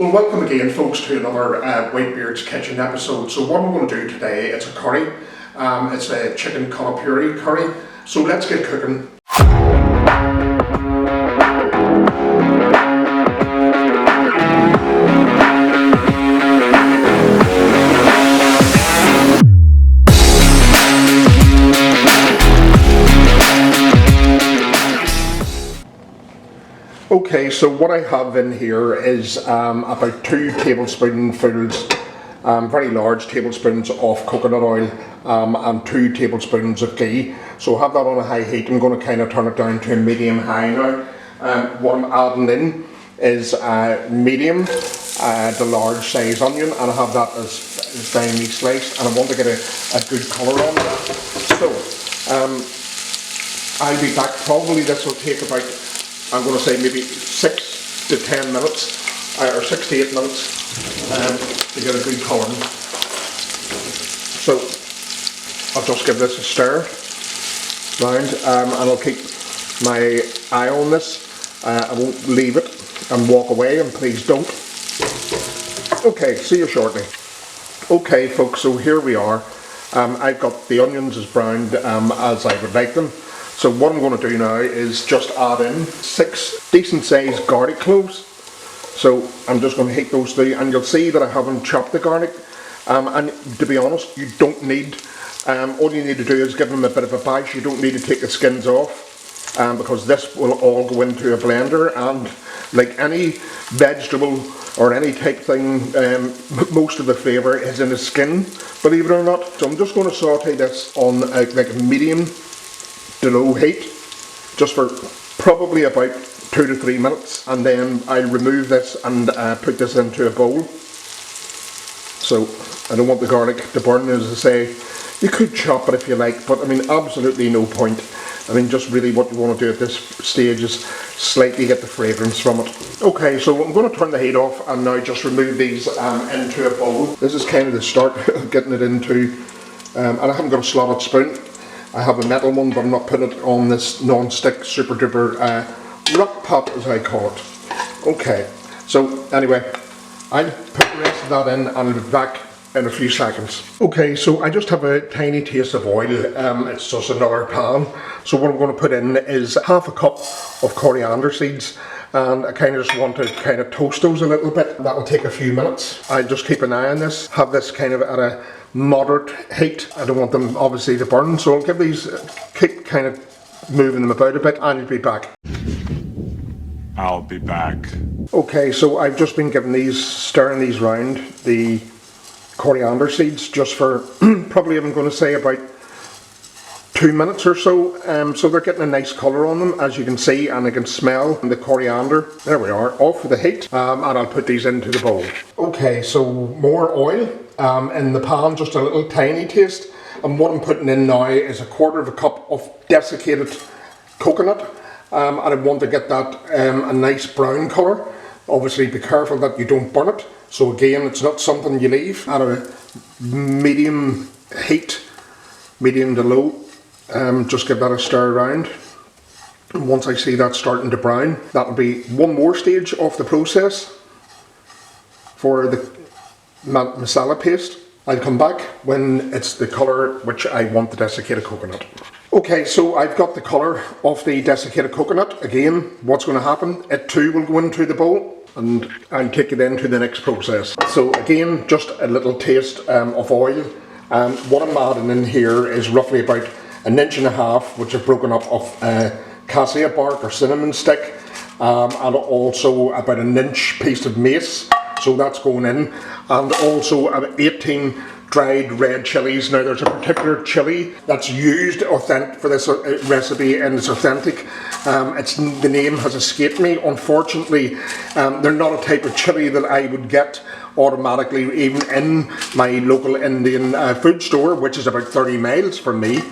Well, welcome again folks to another Whitebeard's Kitchen episode. So what we're going to do today, it's a curry. It's a chicken Kolhapuri curry. So let's get cooking. Okay, so what I have in here is about 2 tablespoonfuls, very large tablespoons of coconut oil and 2 tablespoons of ghee. So I have that on a high heat. I'm going to kind of turn it down to a medium high now. What I'm adding in is medium, the large size onion, and I have that as finely sliced, and I want to get a good colour on that. So I'll be back. Probably this will take about, I'm going to say maybe 6 to 10 minutes, or 6 to 8 minutes to get a good colour. So I'll just give this a stir round, and I'll keep my eye on this. I won't leave it and walk away, and please don't. Okay, see you shortly. Okay folks, so here we are. I've got the onions as browned as I would like them. So what I'm going to do now is just add in 6 decent sized garlic cloves. So I'm just going to heat those through, and you'll see that I haven't chopped the garlic. And to be honest, you don't need, all you need to do is give them a bit of a bash. You don't need to take the skins off, because this will all go into a blender, and like any vegetable or any type thing, most of the flavour is in the skin, believe it or not. So I'm just going to saute this on like a medium to low heat, just for probably about 2 to 3 minutes, and then I'll remove this and put this into a bowl. So I don't want the garlic to burn, as I say. You could chop it if you like, but I mean absolutely no point. I mean just really what you want to do at this stage is slightly get the fragrance from it. Okay, so I'm going to turn the heat off and now just remove these into a bowl. This is kind of the start of getting it into, and I haven't got a slotted spoon. I have a metal one, but I'm not putting it on this non-stick super duper rock pot, as I call it. Okay, so anyway, I'll put the rest of that in and I'll be back in a few seconds. Okay, so I just have a tiny taste of oil. It's just another pan. So what I'm going to put in is half a cup of coriander seeds, and I kind of just want to kind of toast those a little bit. That will take a few minutes. I'll just keep an eye on this, have this kind of at a moderate heat. I don't want them obviously to burn, so I'll give these, keep kind of moving them about a bit, and I'll be back. I'll be back. Okay, so I've just been giving these, stirring these round, the coriander seeds, just for probably I'm going to say about 2 minutes or so. So they're getting a nice colour on them, as you can see, and I can smell the coriander. There we are, off with the heat, and I'll put these into the bowl. Okay, so more oil in the pan, just a little tiny taste, and what I'm putting in now is 1/4 cup of desiccated coconut, and I want to get that a nice brown colour. Obviously be careful that you don't burn it, so again it's not something you leave. At a medium heat, medium to low, just give that a stir around. And once I see that starting to brown, that will be one more stage of the process for the masala paste. I'll come back when it's the colour which I want the desiccated coconut. Okay, so I've got the colour of the desiccated coconut. Again, what's going to happen, it too will go into the bowl, and I'll take it into the next process. So again, just a little taste of oil. What I'm adding in here is roughly about 1.5 inches, which are broken up of cassia bark or cinnamon stick, and also about 1 inch piece of mace. So that's going in, and also 18 dried red chilies. Now there's a particular chili that's used for this recipe, and it's authentic. The name has escaped me. Unfortunately, they're not a type of chili that I would get automatically even in my local Indian food store, which is about 30 miles from me.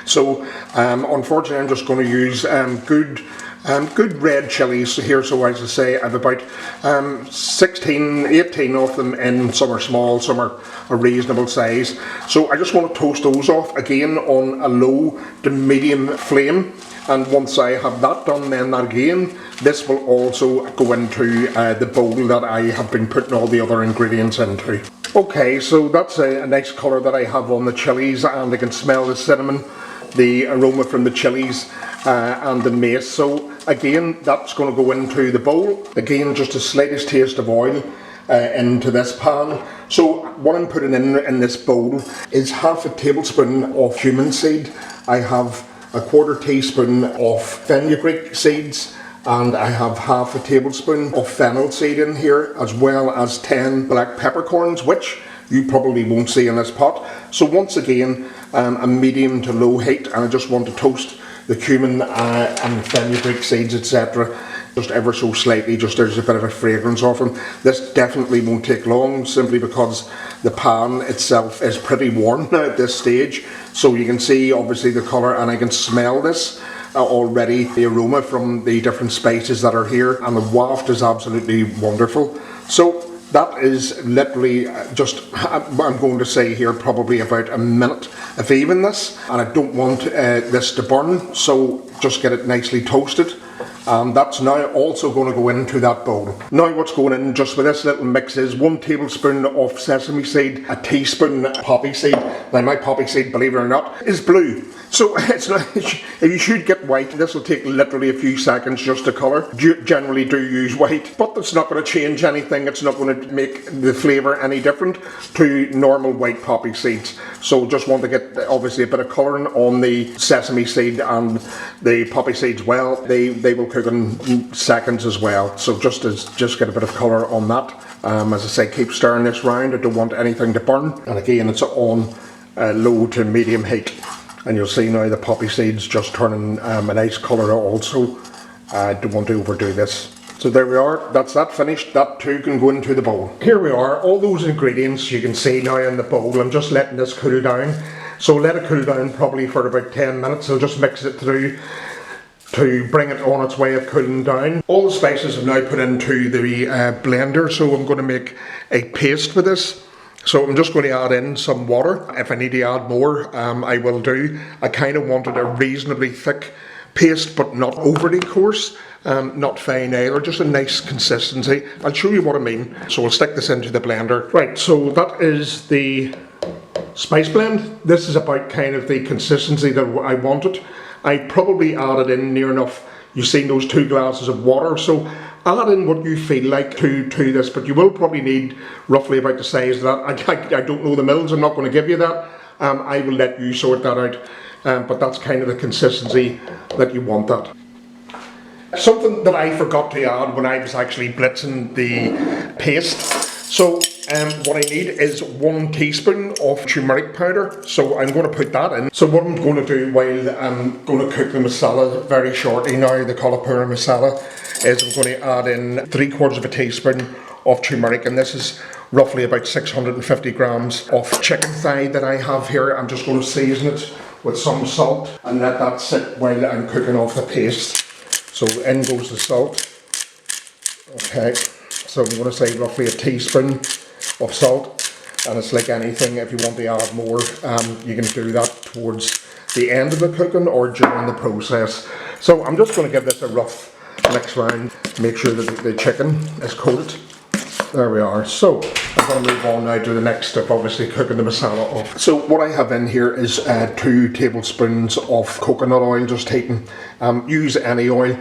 So unfortunately I'm just going to use good Good red chilies here, so as I say, I've about 16, 18 of them in. Some are small, some are a reasonable size. So I just want to toast those off again on a low to medium flame. And once I have that done, then again, this will also go into the bowl that I have been putting all the other ingredients into. Okay, so that's a nice colour that I have on the chilies, and I can smell the cinnamon, the aroma from the chilies and the mace. So again, that's going to go into the bowl. Again, just the slightest taste of oil into this pan. So what I'm putting in this bowl is half a tablespoon of cumin seed. I have a quarter teaspoon of fenugreek seeds, and I have half a tablespoon of fennel seed in here, as well as 10 black peppercorns, which you probably won't see in this pot. So once again, a medium to low heat, and I just want to toast the cumin and fenugreek seeds, etc. just ever so slightly, just there's a bit of a fragrance of them. This definitely won't take long, simply because the pan itself is pretty warm now at this stage. So you can see obviously the colour, and I can smell this already, the aroma from the different spices that are here, and the waft is absolutely wonderful. So that is literally just, I'm going to say here, probably about a minute of even this, and I don't want this to burn, so just get it nicely toasted. And that's now also going to go into that bowl. Now what's going in just with this little mix is 1 tablespoon of sesame seed, a teaspoon poppy seed. Now my poppy seed, believe it or not, is blue. So it's not, you should get white. This will take literally a few seconds just to colour. Generally do use white, but it's not going to change anything. It's not going to make the flavour any different to normal white poppy seeds. So just want to get obviously a bit of colouring on the sesame seed and the poppy seeds. Well, they will cook in seconds as well. So just get a bit of colour on that. As I say, keep stirring this round. I don't want anything to burn. And again, it's on low to medium heat. And you'll see now the poppy seeds just turning a nice colour also. I don't want to overdo this. So there we are, that's that finished. That too can go into the bowl. Here we are, all those ingredients you can see now in the bowl. I'm just letting this cool down. So let it cool down probably for about 10 minutes. I'll just mix it through to bring it on its way of cooling down. All the spices are now put into the blender, so I'm going to make a paste with this. So I'm just going to add in some water. If I need to add more, I will do. I kind of wanted a reasonably thick paste, but not overly coarse, not fine either, just a nice consistency. I'll show you what I mean. So we'll stick this into the blender. Right, so that is the spice blend. This is about kind of the consistency that I wanted. I probably added in near enough, you've seen those 2 glasses of water, so add in what you feel like to this, but you will probably need roughly about the size of that. I don't know the mils, I'm not going to give you that. I will let you sort that out, but that's kind of the consistency that you want that. Something that I forgot to add when I was actually blitzing the paste. So what I need is 1 teaspoon of turmeric powder, so I'm going to put that in. So what I'm going to do while I'm going to cook the masala very shortly now, the Kolhapuri masala, is I'm going to add in 3/4 of a teaspoon of turmeric, and this is roughly about 650 grams of chicken thigh that I have here. I'm just going to season it with some salt and let that sit while I'm cooking off the paste. So in goes the salt. Okay, so I'm going to say roughly a teaspoon of salt, and it's like anything, if you want to add more, you can do that towards the end of the cooking or during the process. So I'm just going to give this a rough mix round, make sure that the chicken is coated. There we are. So I'm going to move on now to the next step, obviously cooking the masala off. So what I have in here is 2 tablespoons of coconut oil, just heating. Use any oil.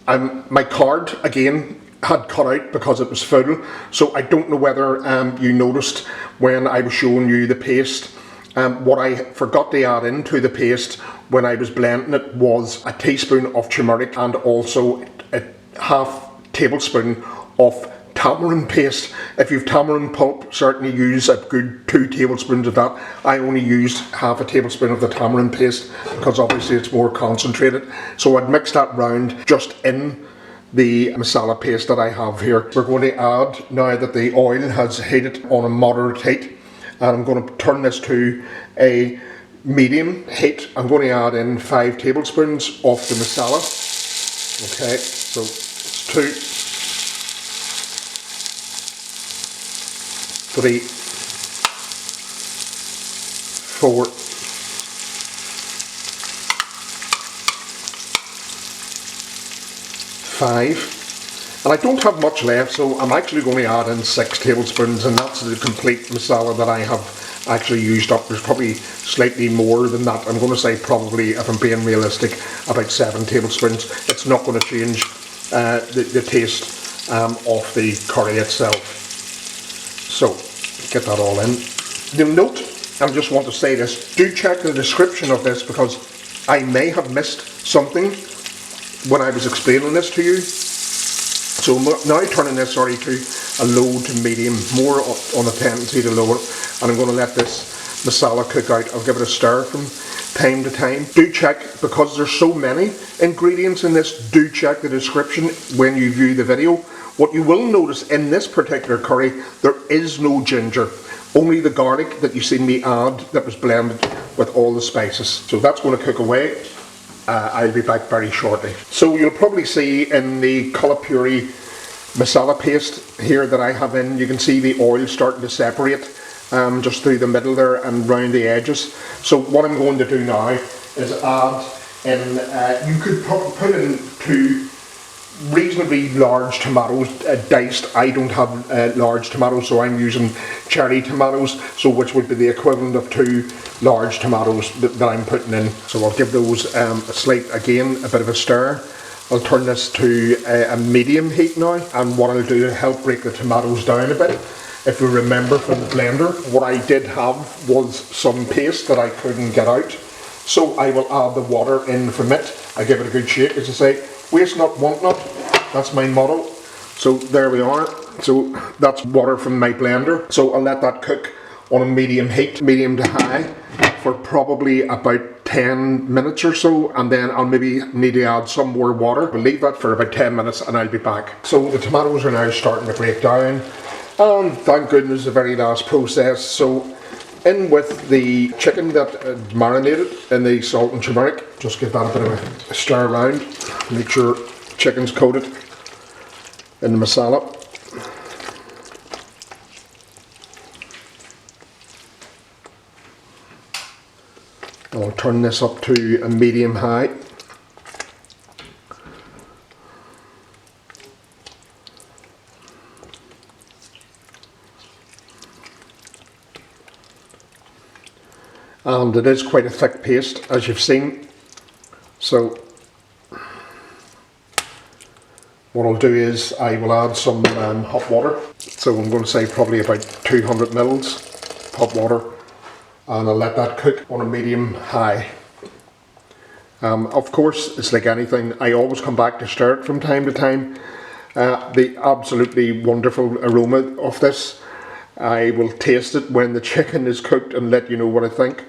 My card, again, had cut out because it was full, so I don't know whether you noticed when I was showing you the paste. What I forgot to add into the paste when I was blending it was a teaspoon of turmeric and also a half tablespoon of tamarind paste. If you've tamarind pulp, certainly use a good 2 tablespoons of that. I only used half a tablespoon of the tamarind paste because obviously it's more concentrated. So I'd mix that round just in the masala paste that I have here. We're going to add, now that the oil has heated on a moderate heat, and I'm going to turn this to a medium heat. I'm going to add in 5 tablespoons of the masala. Okay, so it's 2, 3, 4, 5. And I don't have much left, so I'm actually going to add in 6 tablespoons, and that's the complete masala that I have actually used up. There's probably slightly more than that. I'm going to say probably, if I'm being realistic, about 7 tablespoons. It's not going to change the taste of the curry itself. So, get that all in. You'll note, I just want to say this, do check the description of this because I may have missed something when I was explaining this to you. So now turning this to a low to medium, more on a tendency to lower, and I'm going to let this masala cook out. I'll give it a stir from time to time. Do check, because there's so many ingredients in this, do check the description when you view the video. What you will notice in this particular curry, there is no ginger, only the garlic that you seen me add that was blended with all the spices. So that's going to cook away. I'll be back very shortly. So you'll probably see in the Kolhapuri masala paste here that I have in, you can see the oil starting to separate just through the middle there and round the edges. So what I'm going to do now is add in, you could put in 2 reasonably large tomatoes diced. I don't have large tomatoes, so I'm using cherry tomatoes, so which would be the equivalent of 2 large tomatoes that I'm putting in. So I'll give those a slight, again, a bit of a stir. I'll turn this to a medium heat now, and what I'll do to help break the tomatoes down a bit, if you remember from the blender, what I did have was some paste that I couldn't get out, so I will add the water in from it. I give it a good shake, as I say. Waste not, want not, that's my motto. So there we are. So that's water from my blender. So I'll let that cook on a medium heat, medium to high, for probably about 10 minutes or so, and then I'll maybe need to add some more water. We'll leave that for about 10 minutes and I'll be back. So the tomatoes are now starting to break down, and thank goodness the very last process. So in with the chicken that marinated in the salt and turmeric. Just give that a bit of a stir around. Make sure chicken's coated in the masala. I'll turn this up to a medium high. And it is quite a thick paste, as you've seen. So what I'll do is I will add some hot water. So I'm going to say probably about 200 mils hot water, and I'll let that cook on a medium high. Of course, it's like anything, I always come back to stir it from time to time. The absolutely wonderful aroma of this, I will taste it when the chicken is cooked and let you know what I think.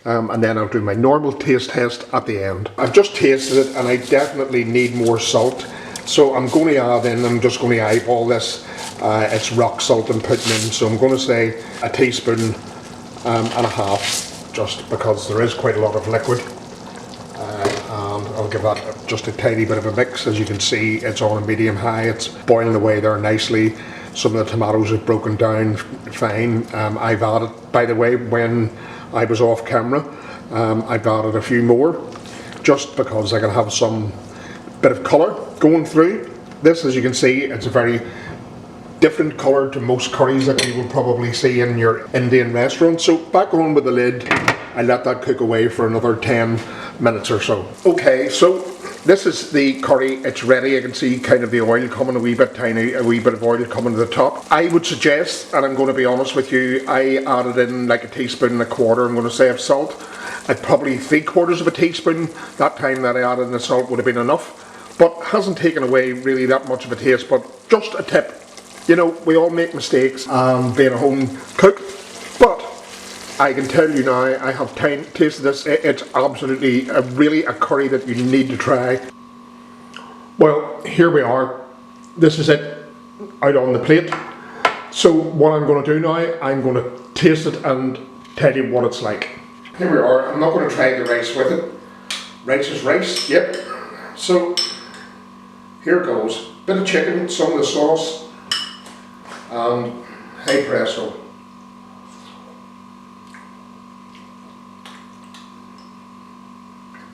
And then I'll do my normal taste test at the end. I've just tasted it and I definitely need more salt. So I'm going to add in, I'm just going to eyeball this. It's rock salt I'm putting in. So I'm going to say a teaspoon and a half, just because there is quite a lot of liquid. And I'll give that just a tiny bit of a mix. As you can see, it's on a medium high. It's boiling away there nicely. Some of the tomatoes have broken down fine. I've added, by the way, when I was off camera, I've added a few more, just because I can have some bit of colour going through. This, as you can see, it's a very different colour to most curries that you will probably see in your Indian restaurant. So back on with the lid, I let that cook away for another 10 minutes or so. Okay, so this is the curry, it's ready. I can see kind of the oil coming a wee bit of oil coming to the top. I would suggest, and I'm going to be honest with you, I added in like a teaspoon and a quarter, I'm going to say, of salt. I'd probably 3/4 of a teaspoon. That time that I added in the salt would have been enough, but hasn't taken away really that much of a taste. But just a tip, you know, we all make mistakes being a home cook, but I can tell you now, I have tasted this, it's absolutely really a curry that you need to try. Well, here we are. This is it out on the plate. So what I'm going to do now, I'm going to taste it and tell you what it's like. Here we are. I'm not going to try the rice with it. Rice is rice, yep. So here it goes. Bit of chicken, some of the sauce, and hey presto.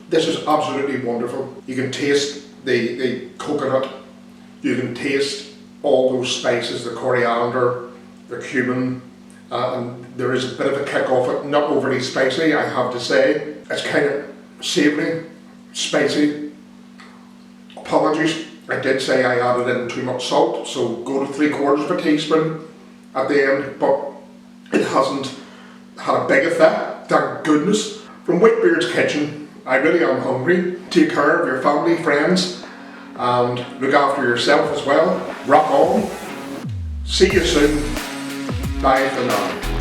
This is absolutely wonderful. You can taste the coconut, you can taste all those spices, the coriander, the cumin, and there is a bit of a kick off it, not overly spicy, I have to say. It's kind of savoury, spicy. Apologies, I did say I added in too much salt, so go to 3/4 teaspoon at the end, but it hasn't had a big effect, thank goodness. From Whitebeard's Kitchen, I really am hungry. Take care of your family, friends, and look after yourself as well. Rock on. See you soon. Bye for now.